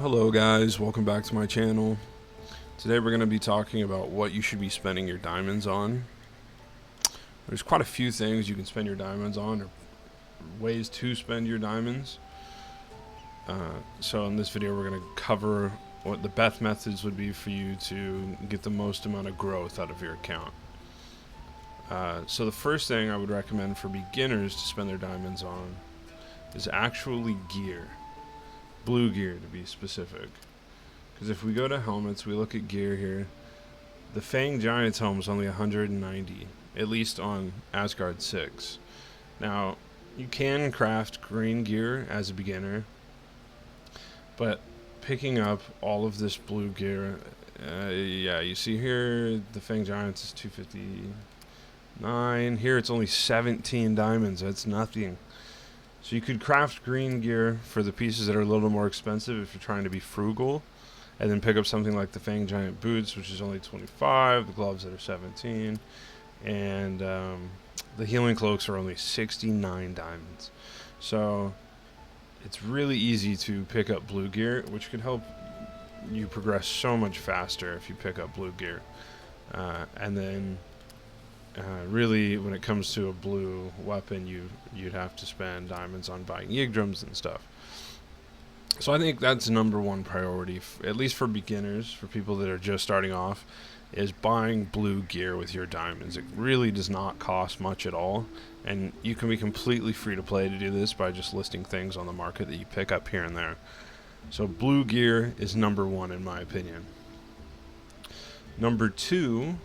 Hello guys, welcome back to my channel. Today we're going to be talking about what you should be spending your diamonds on. There's quite a few things you can spend your diamonds on, or ways to spend your diamonds. So in this video we're going to cover what the best methods would be for you to get the most amount of growth out of your account. So the first thing I would recommend for beginners to spend their diamonds on is actually gear. Blue gear to be specific. Because if we go to helmets, we look at gear here. The Fang Giant's helm is only 190, at least on Asgard 6. Now, you can craft green gear as a beginner, but picking up all of this blue gear, yeah, you see here, the Fang Giant's is 259. Here it's only 17 diamonds. That's nothing. So you could craft green gear for the pieces that are a little more expensive if you're trying to be frugal, and then pick up something like the Fang Giant boots, which is only 25, the gloves that are 17, and the healing cloaks are only 69 diamonds. So it's really easy to pick up blue gear, which could help you progress so much faster if you pick up blue gear. And then really, when it comes to a blue weapon, you'd have to spend diamonds on buying yggdrams and stuff. So I think that's number one priority, at least for beginners, for people that are just starting off, is buying blue gear with your diamonds. It really does not cost much at all, and you can be completely free to play to do this by just listing things on the market that you pick up here and there. So blue gear is number one in my opinion. Number two,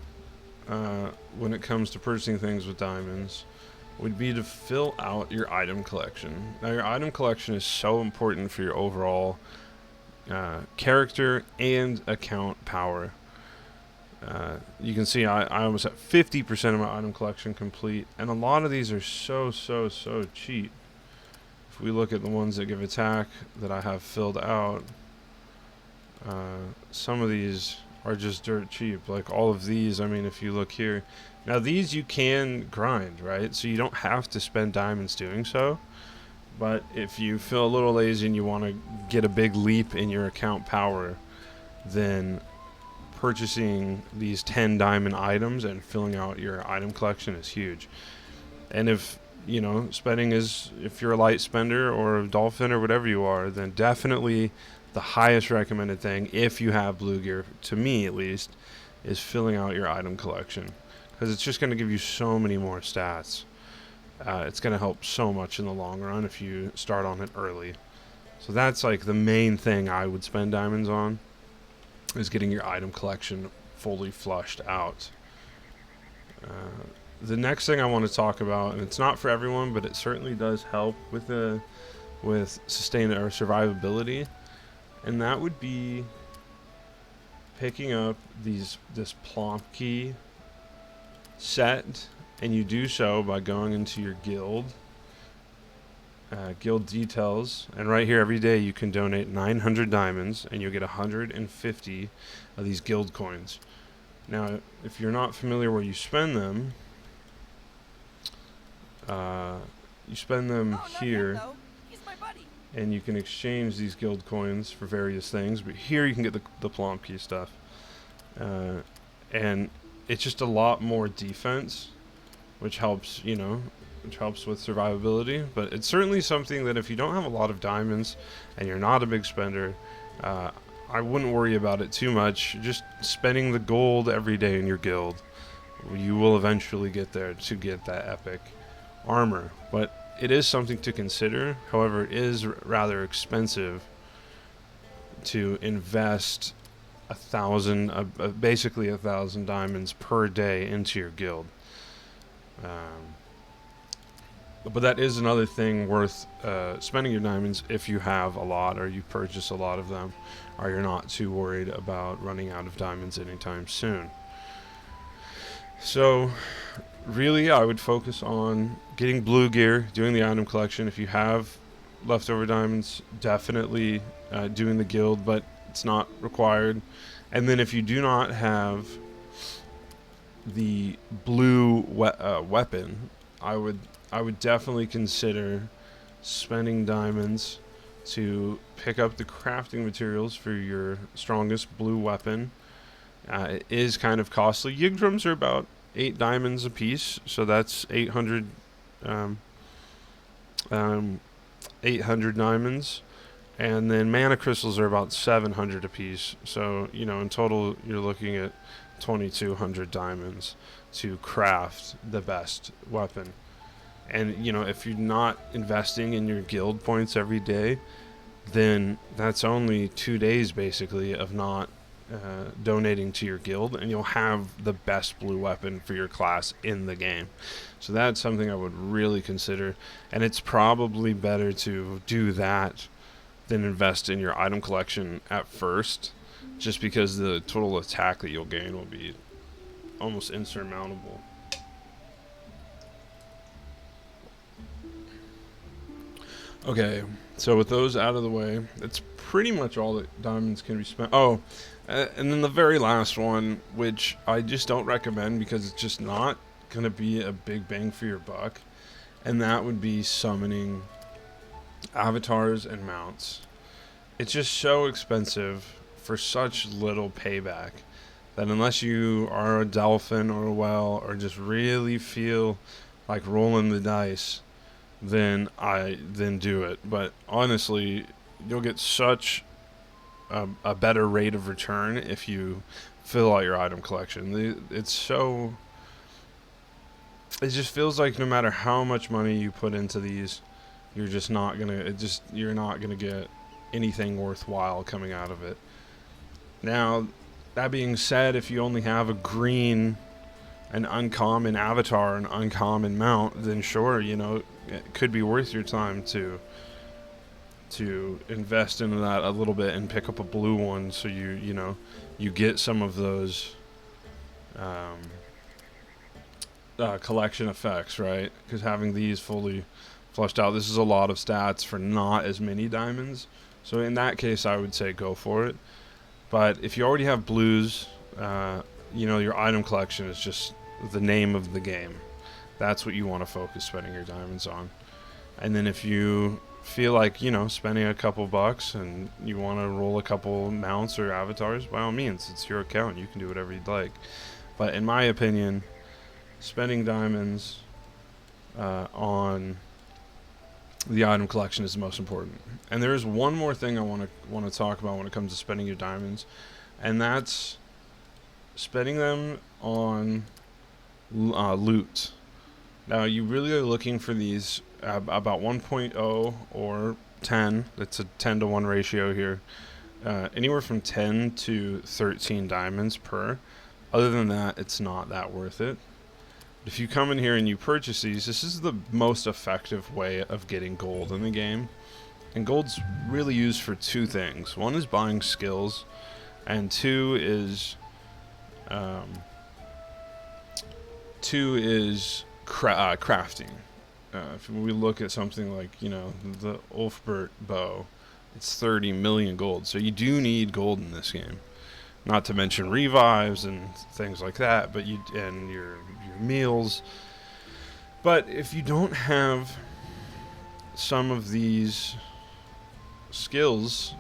when it comes to purchasing things with diamonds, would be to fill out your item collection. Now, your item collection is so important for your overall character and account power. You can see I almost have 50% of my item collection complete, and a lot of these are so cheap. If we look at the ones that give attack that I have filled out, some of these are just dirt cheap. Like all of these, I mean, if you look here, now these you can grind, right? So you don't have to spend diamonds doing so. But if you feel a little lazy and you want to get a big leap in your account power, then purchasing these 10 diamond items and filling out your item collection is huge. And if, you know, spending is, if you're a light spender or a dolphin or whatever you are, then definitely the highest recommended thing, if you have blue gear, to me at least, is filling out your item collection, because it's just going to give you so many more stats. It's going to help so much in the long run if you start on it early. So that's like the main thing I would spend diamonds on, is getting your item collection fully flushed out. The next thing I want to talk about, and it's not for everyone, but it certainly does help with sustain or survivability, and that would be picking up this plomp key set, and you do so by going into your guild details, and right here every day you can donate 900 diamonds and you'll get 150 of these guild coins. Now if you're not familiar where you spend them, you spend them here, and you can exchange these guild coins for various things, but here you can get the plomp key stuff, and it's just a lot more defense, which helps, you know, which helps with survivability. But it's certainly something that if you don't have a lot of diamonds and you're not a big spender, I wouldn't worry about it too much. Just spending the gold every day in your guild, you will eventually get there to get that epic armor. But it is something to consider. However, it is rather expensive to invest basically 1,000 diamonds per day into your guild. But that is another thing worth spending your diamonds if you have a lot, or you purchase a lot of them, or you're not too worried about running out of diamonds anytime soon. So really, I would focus on getting blue gear, doing the item collection. If you have leftover diamonds, definitely doing the guild, but it's not required. And then if you do not have the blue weapon, I would definitely consider spending diamonds to pick up the crafting materials for your strongest blue weapon. It is kind of costly. Yggdrams are about 8 diamonds a piece, so that's 800, um, um, 800 diamonds. And then mana crystals are about 700 a piece. So, in total, you're looking at 2,200 diamonds to craft the best weapon. And, if you're not investing in your guild points every day, then that's only 2 days, basically, of not donating to your guild, and you'll have the best blue weapon for your class in the game. So that's something I would really consider. And it's probably better to do that than invest in your item collection at first, just because the total attack that you'll gain will be almost insurmountable. Okay, so with those out of the way, that's pretty much all that diamonds can be spent. Oh, and then the very last one, which I just don't recommend because it's just not going to be a big bang for your buck, and that would be summoning avatars and mounts. It's just so expensive for such little payback that unless you are a dolphin or a whale or just really feel like rolling the dice, then do it. But honestly, you'll get such a better rate of return if you fill out your item collection. It just feels like no matter how much money you put into these, you're not gonna get anything worthwhile coming out of it. Now, that being said, if you only have a green, an uncommon avatar, an uncommon mount, then sure, it could be worth your time to invest into that a little bit and pick up a blue one, so you get some of those collection effects, right? Because having these fully flushed out, this is a lot of stats for not as many diamonds. So in that case, I would say go for it. But if you already have blues, your item collection is just the name of the game. That's what you want to focus spending your diamonds on. And then if you feel like, spending a couple bucks and you want to roll a couple mounts or avatars, by all means, it's your account. You can do whatever you'd like. But in my opinion, spending diamonds on the item collection is the most important. And there is one more thing I want to talk about when it comes to spending your diamonds, and that's spending them on loot. Now, you really are looking for these about 1.0 or 10. It's a 10 to 1 ratio here. Anywhere from 10 to 13 diamonds per. Other than that, it's not that worth it. If you come in here and you purchase these, this is the most effective way of getting gold in the game. And gold's really used for 2 things. One is buying skills, and two is crafting. If we look at something like, the Ulfbert bow, it's 30 million gold. So you do need gold in this game. Not to mention revives and things like that, but and your meals. But if you don't have some of these skills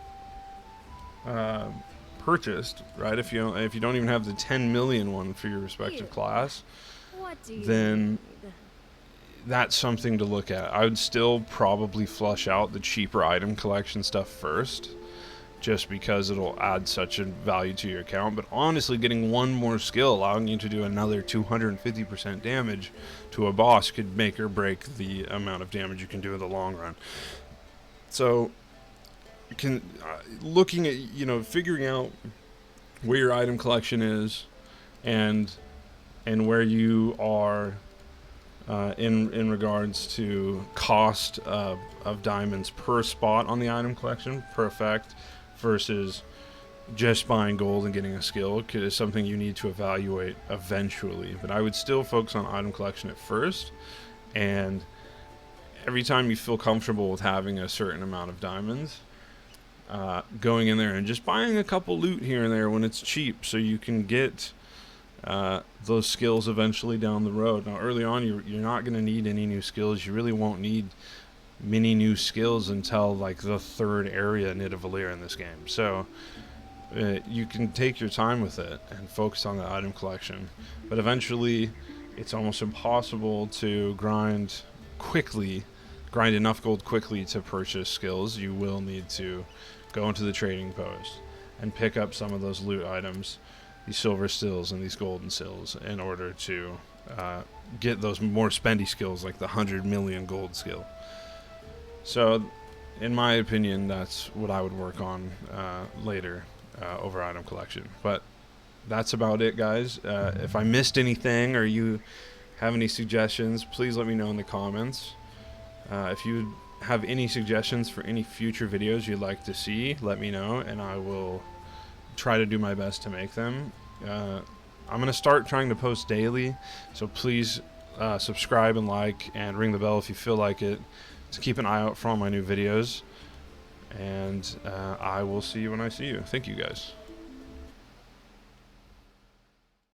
purchased, right? If you don't even have the 10 million one for your respective class, then that's something to look at. I would still probably flush out the cheaper item collection stuff first, just because it'll add such a value to your account. But honestly, getting one more skill allowing you to do another 250% damage to a boss could make or break the amount of damage you can do in the long run. So looking at, figuring out where your item collection is and where you are in regards to cost of diamonds per spot on the item collection, per effect, versus just buying gold and getting a skill is something you need to evaluate eventually. But I would still focus on item collection at first, and every time you feel comfortable with having a certain amount of diamonds, going in there and just buying a couple loot here and there when it's cheap, so you can get those skills eventually down the road. Now, early on, you're not going to need any new skills. You really won't need many new skills until like the third area Nidavellir in this game. So you can take your time with it and focus on the item collection, but eventually it's almost impossible to grind enough gold quickly to purchase skills. You will need to go into the trading post and pick up some of those loot items, these silver stills and these golden stills, in order to get those more spendy skills like the 100 million gold skill. So in my opinion, that's what I would work on later over item collection. But that's about it, guys. If I missed anything or you have any suggestions, please let me know in the comments. If you have any suggestions for any future videos you'd like to see, let me know, and I will try to do my best to make them. I'm going to start trying to post daily, so please subscribe and like and ring the bell if you feel like it, to keep an eye out for all my new videos. And I will see you when I see you. Thank you, guys.